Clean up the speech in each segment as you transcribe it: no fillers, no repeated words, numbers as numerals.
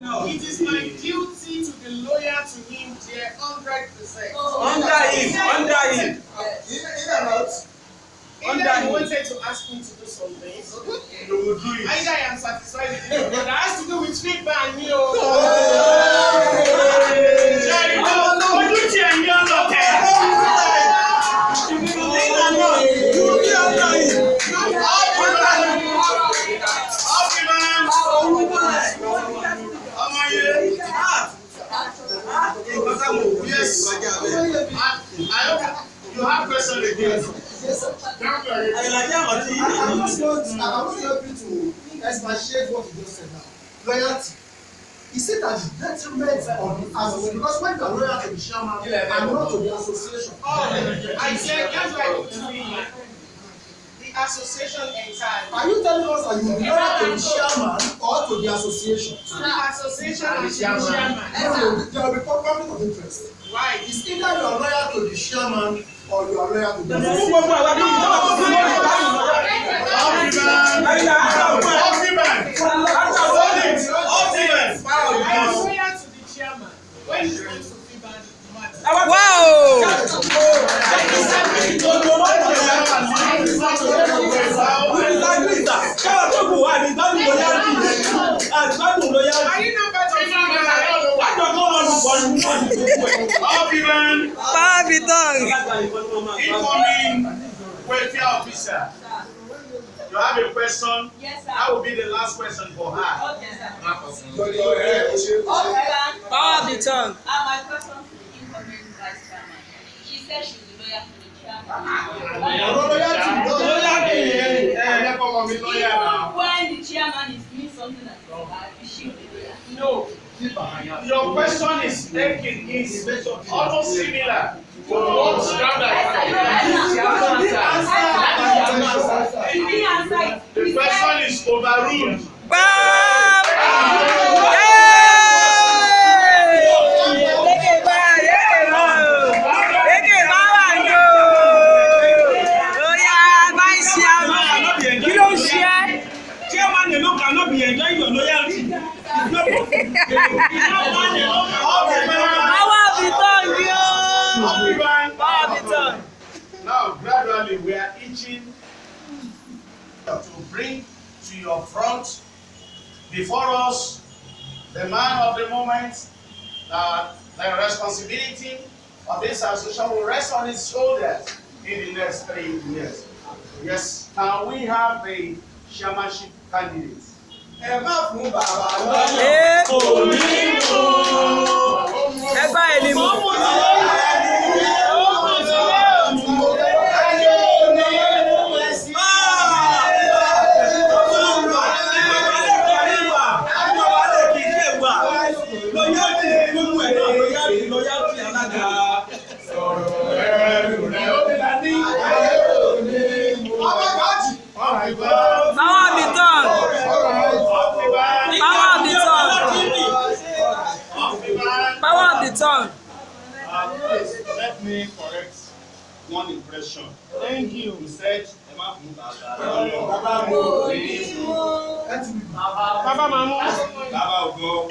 No. It is my duty to be loyal to him there 100%. Under him. In and out. Either he wanted to ask me to do some things, You will do it. either I am satisfied with it, but that has to do with Fiban, you know. Jerry, no, you and your love. Yes. I hope you have questions again. Yes, sir. I'm just going to help you to expatiate what you just said now. Loyalty. He said that the detriment of the association, because when you are loyal to the chairman and not to the association. I said that's why I to me. The association entirely. Are you telling us that you are loyal to the chairman or to the association? To the association and the chairman. No, there will be conflict of interest. Why? It's either you are loyal to the chairman or you are loyal to the association. When it comes to Fiban, Wow! are you not better than Fiban! incoming welfare officer? You have a question? Yes, sir. That will be the last question for her. Okay, sir. Power of the tongue. My question to the incoming vice chairman. She said she will be loyal to the chairman. Even when the chairman is doing something that is bad, she will be loyal. No. Your question is taking is almost similar to what the question is overruled. Bam! Cannot be enjoying your loyalty. Now, gradually, we are itching to bring to your front before us the man of the moment. The responsibility of this association will rest on his shoulders in the next 3 years. Yes, can we have the chairmanship candidate? Let me correct one impression. Thank you. You said Baba Mamu. Baba Ogo.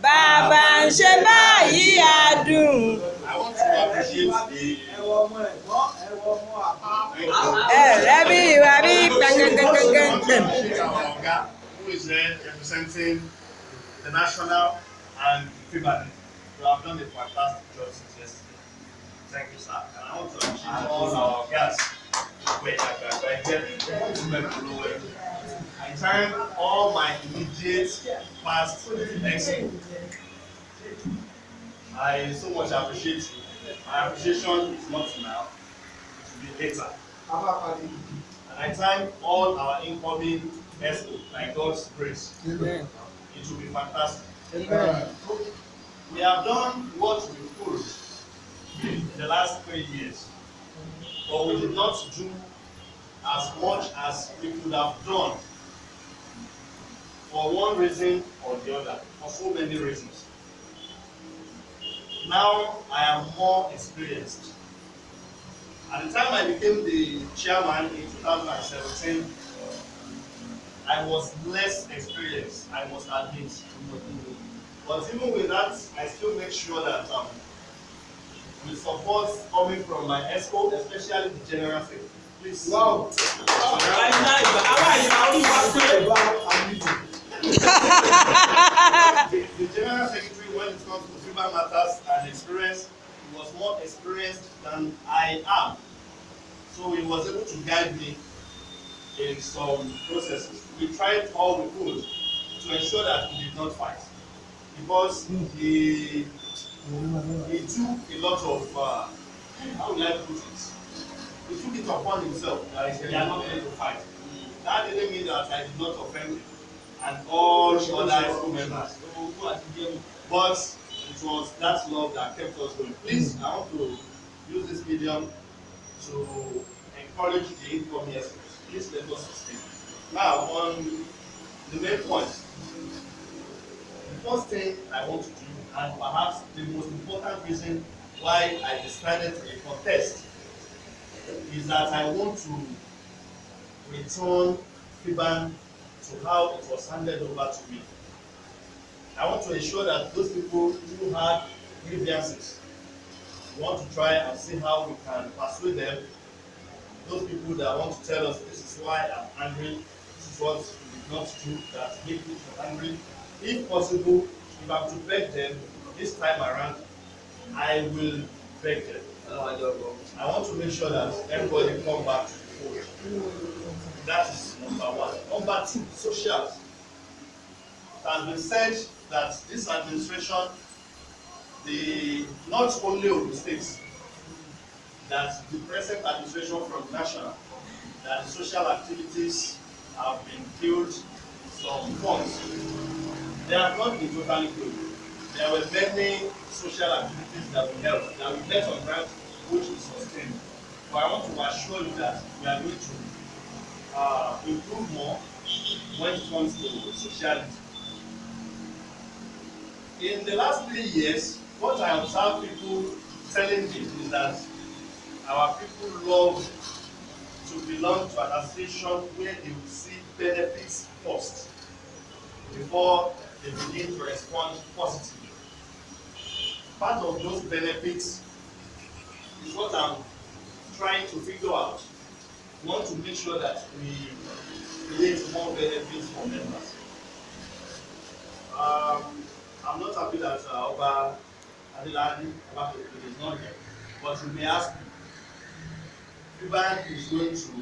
Bàbá ń ṣe báyìí àdùn. I want to appreciate the Rẹ́bí ìwà bí gbẹ̀ngẹ̀ngẹ̀ngẹ̀. who is there representing the national and Fiban. You have done a fantastic job since yesterday. Thank you, sir. And I want to appreciate all our guests. I thank all my immediate past expo. I so much appreciate you. My appreciation is not now, it will be later. And I thank all our incoming expo, by God's grace. Amen. It will be fantastic. Amen. We have done what we could last 3 years, but we did not do as much as we could have done for one reason or the other, for so many reasons. Now I am more experienced. At the time I became the chairman in 2017, I was less experienced, I must admit. But even with that, I still make sure that with support coming from my ESCO, especially the general secretary. Please. Wow. The general secretary, when it comes to Fiban matters and experience, he was more experienced than I am. So he was able to guide me in some processes. We tried all we could to ensure that we did not fight. Because he took a lot of, how will I put it? He took it upon himself that he are not going to fight. That didn't mean that I did not offend him and all other school members. But it was that love that kept us going. Please, I want to use this medium to encourage the incoming experts. Please let us speak. Now, on the main point, the first thing I want to do, and perhaps the most important reason why I decided to contest, is that I want to return Fiban to how it was handed over to me. I want to ensure that those people who had grievances, we want to try and see how we can persuade them. Those people that want to tell us this is why I'm angry, this is what we did not do that make me angry. If possible, if I'm to beg them this time around, I will beg them. I want to make sure that everybody come back to the fold. That is number one. Number two, social. It has been said that this administration, not only of the states, that the present administration from national, that the social activities have been killed some funds. They have not been totally killed. There were many social activities that we held, that we met on ground, which is sustained. But I want to assure you that we are going to improve more when it comes to sociality. In the last 3 years, what I observe people telling me is that our people love to belong to an association where they will see benefits first before they begin to respond positively. Part of those benefits is what I'm trying to figure out. We want to make sure that we create more benefits for members. I'm not happy that Oba Adelani is not here, but you may ask me. Fiban is going to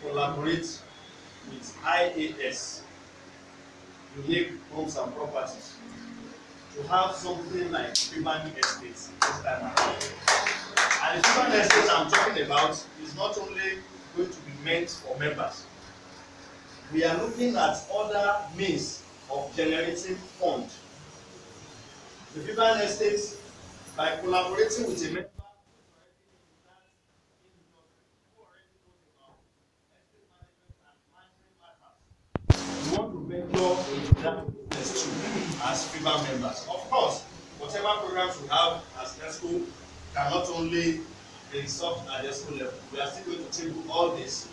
collaborate with IAS, Unique Homes and Properties, to have something like Fiban Estates this time around. And the Fiban Estates I'm talking about is not only going to be meant for members. We are looking at other means of generating funds. The Fiban Estates, by collaborating with a member we want to venture into that business too as Fiban members. Of course, whatever programs we have as ESCO cannot only be solved at the ESCO level. We are still going to table all this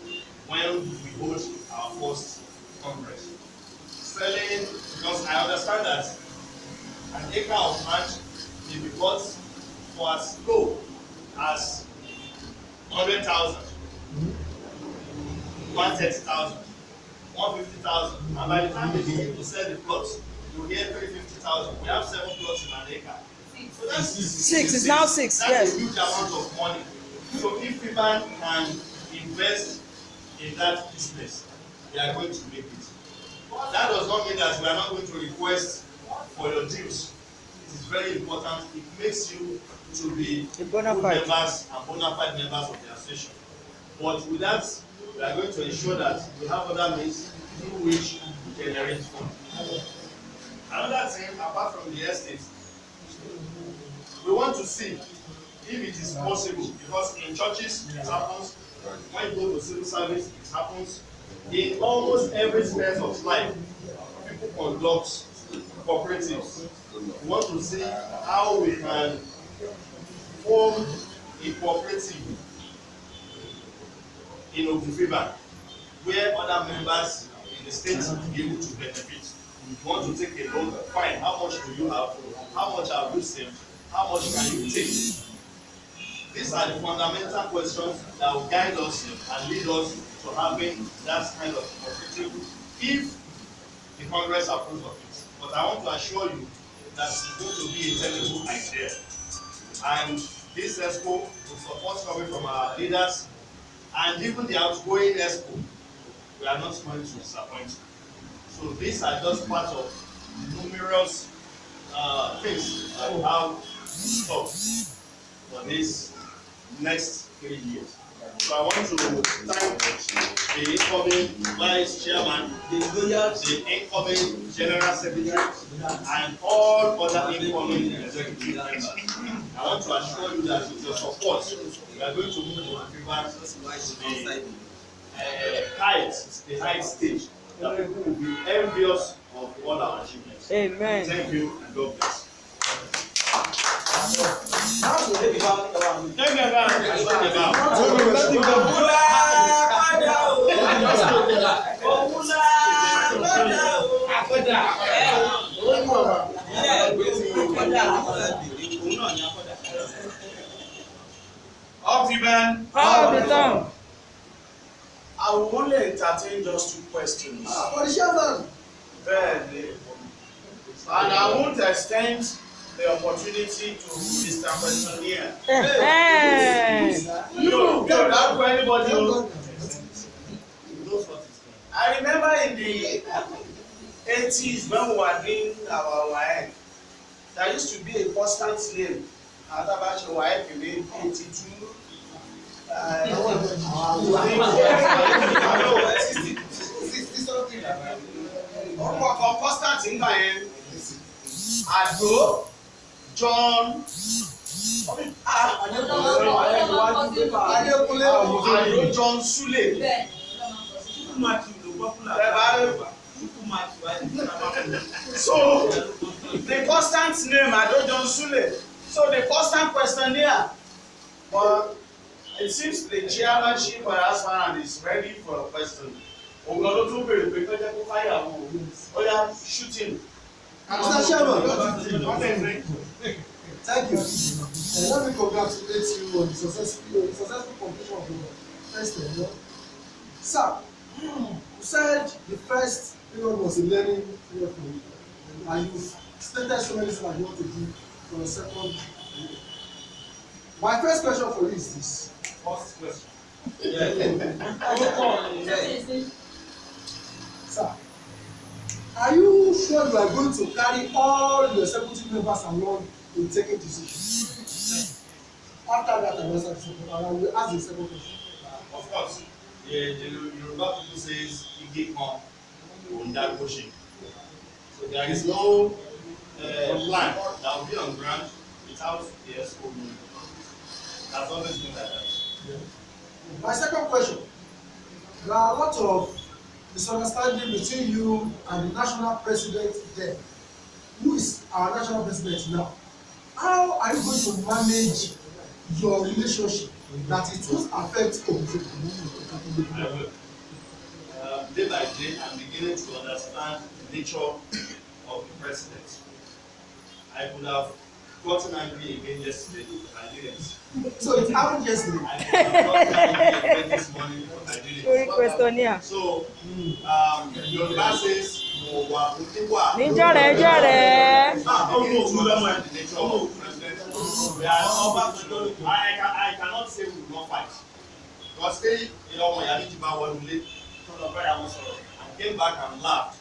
when we hold our first congress. Selling, because I understand that an acre of land may be bought for as low as 100,000, 130,000. 150,000, and by the time they begin to sell the plots, you will get 350,000. We have 7 plots in an acre. So that's Six. It's now 6. That's yes. a huge amount of money. So if Fiban can invest in that business, we are going to make it. That does not mean that we are not going to request for your deals. It is very important. It makes you to be good members and bona fide members of the association. But with that, we are going to ensure that we have other means through which we generate funds. Another thing, apart from the estate, we want to see if it is possible, because in churches it happens, when you go to civil service it happens, in almost every sphere of life, people conduct cooperatives. We want to see how we can form a cooperative in Fiban, where other members in the state will be able to benefit. If you want to take a loan, fine. How much do you have? How much have you saved? How much can you take? These are the fundamental questions that will guide us and lead us to having that kind of cooperative if the Congress approves of it. But I want to assure you that it's going to be a tenable idea. And this ESCO with support coming from our leaders and even the outgoing ESCO, we are not going to disappoint. So these are just part of numerous things that we have in store for this next 3 years. So I want to thank the incoming Vice Chairman, the incoming General Secretary, and all other incoming executives. I want to assure you that with your support, we are going to move to the high stage that people will be envious of all our achievements. Amen. Thank you and God bless. Fiban. All the time. I will only entertain just 2 questions. For the chairman. Bẹ́ẹ̀ni, and I won't extend the opportunity to Mr. Questionnaire. No, not for anybody. I remember in the 80s when we were doing our WAEC, there used to be a constant name. Atabachi WAEC in 82. Ọkọ̀ constant ńgbà yẹn Àdó John Àdó John Sule. So the constant name Àdó John Sule. So the constant questionnaire, but it seems the chairmanship or husband is ready for a question. Ògùn ló tún bèrè pé kọjá kó fáyà wò ó yá shooting. Mr. Chairman, thank you. Let me congratulate you on the successful completion of your first term. Sir, you said the first period was a learning period for you, and you stated so many things that you want to do for the second period. My first question for you is this. First question. Sir, are you sure you are going to carry all your executive members along in taking decisions? After that, I will ask the second question. Of course, the Yoruba people says Ige kan Ondagoshe. So there is no plan that will be on ground without the ESCO. That's always been like that. Yeah. My second question, there are a lot of misunderstanding between you and the national president there. Who is our national president now? How are you going to manage your relationship that it won't affect Ogun? I will. Day by day, I'm beginning to understand the nature of the president. I could have gotten angry again yesterday, but I didn't. So it happened yesterday. I could have gotten angry again this morning, but I didn't. So, Yoruba says, Níjọ́rẹ́ jọ́rẹ́. I cannot say we will not fight. Because stay in our Yamijiba one late, and came back and laughed.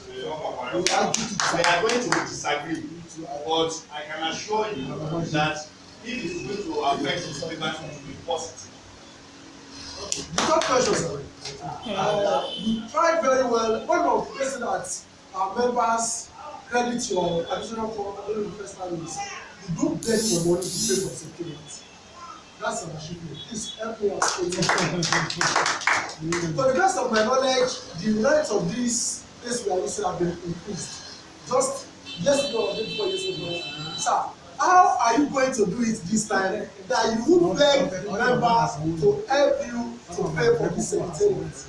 We are going to disagree, but I can assure you that if it is going to affect the Fiban, it will be positive. The third question, sir. You tried very well. One of the reasons that our members credit your additional form during the first time is you do beg for money to pay for security. That's an achievement. Please help me out. To the best of my knowledge, the rent of this place we are using have been increased. Just yesterday or the day before yesterday, sir, how are you going to do it this time that you would beg the members to help you to pay for this secretariat?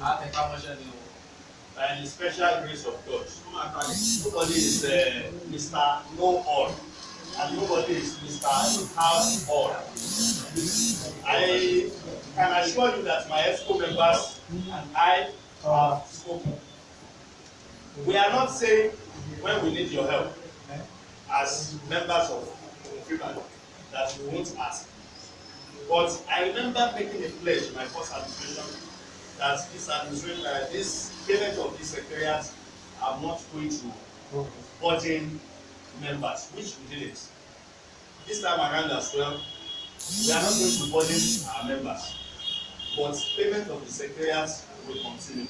By the special grace of God, nobody is Mr. Know All, and nobody is Mr. Have All. I can assure you that my ESCO members and I have spoken. We are not saying when we need your help as members of Fiban that we won't ask. But I remember making a pledge in my first administration that this payment of this secretariat are not going to burden members, which we did it. This time around as well, we are not going to burden our members, but payment of the secretariat will continue.